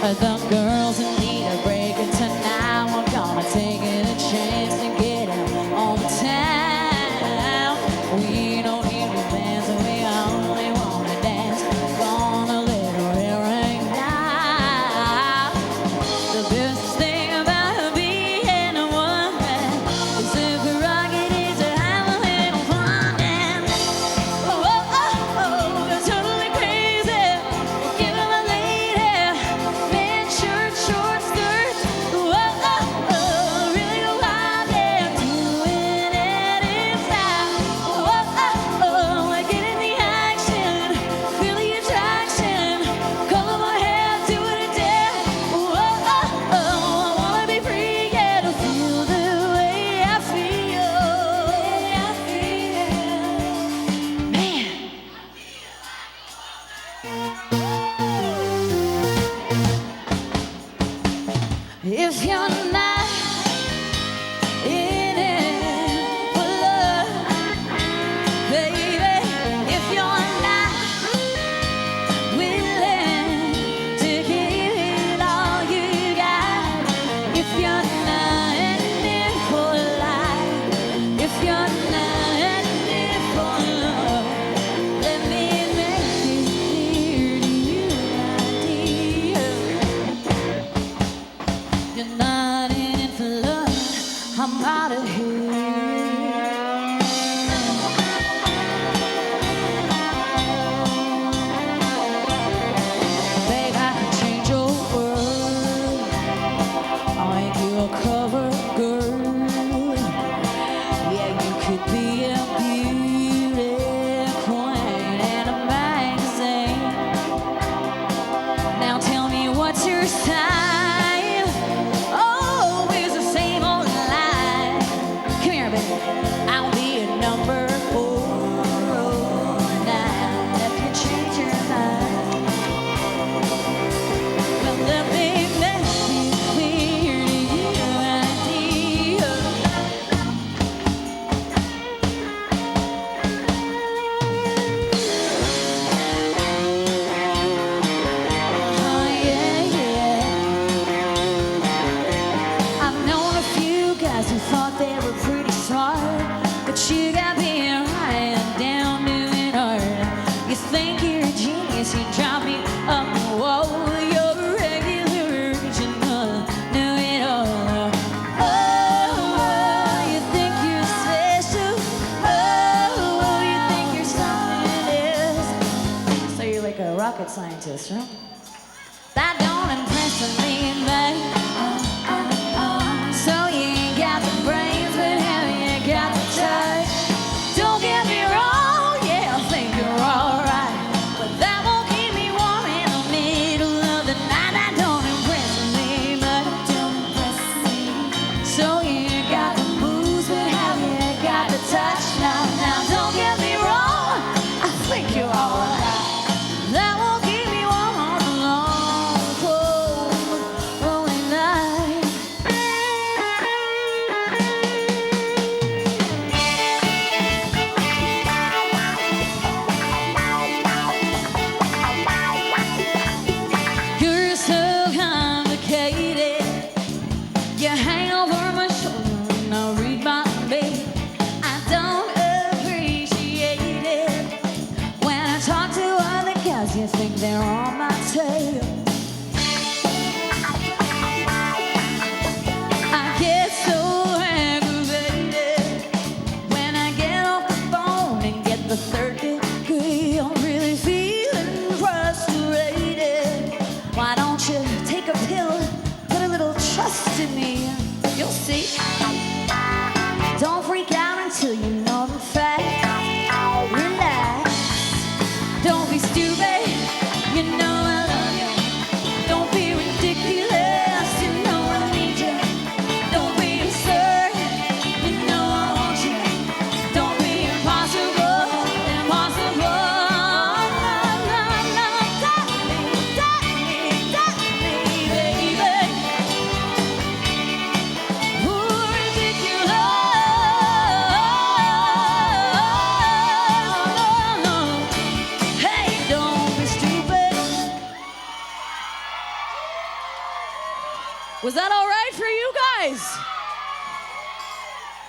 The girls in need of breaking tonight. We're gonna take it a chance to get out on the town. We don't need romance, we only wanna dance. Gonna let it ring now. The best thing about being a woman is the prerogative to have a little fun. And oh, oh, oh, you're totally crazy. Give him a lady, men shirt, short skirts. Oh, oh, oh, really go out there doing it in style. Oh, oh, oh, I get in the action, feel the attraction. Color my hair, do what I dare. Oh, oh, oh, I wanna be free, yeah, to feel the way I feel. Man. If you're not in it for love, baby, if you're not willing to give it all you got, if you're not in it for life, if you're not in it for love, let me make it clear to you, my dear. You're not in it for love, I'm out of here. Babe, I can change your world. I'll make you a cover girl. Yeah, you could be a beauty queen in a magazine. Now tell me what's your sign? Always the same old line. Come here, baby. I'll be a number 409 if you change your mind. Well, let me make it clear to you, my dear. Oh, yeah, yeah. I've known a few guys who thought they were pretty smart, but you got me right down doing art. You think you're a genius, you drive me up the wall. You're a regular original, know it all. Oh, you think you're special. Oh, you think you're something else. So you're like a rocket scientist, huh? That don't impress me, babe. So you ain't got the brains, but have you got the touch? Don't get me wrong, yeah, I think you're alright, but that won't keep me warm in the middle of the night. That don't impress me, but it don't impress me. So you ain't got the moves, but have you got the touch? Now, don't get me wrong, I think you're alright. That won't keep me warm on the long, cold, lonely night. You're so complicated. You hang over my shoulder and I read my mail. I don't appreciate it. When I talk to other guys, you think they're on my tail. I get so aggravated when I get off the phone and get the third degree. I'm really feeling frustrated. Why don't you take a pill, put a little trust in me? You'll see. Don't freak out until you know the fact. Relax. Don't be stupid. You know I love you. Was that all right for you guys?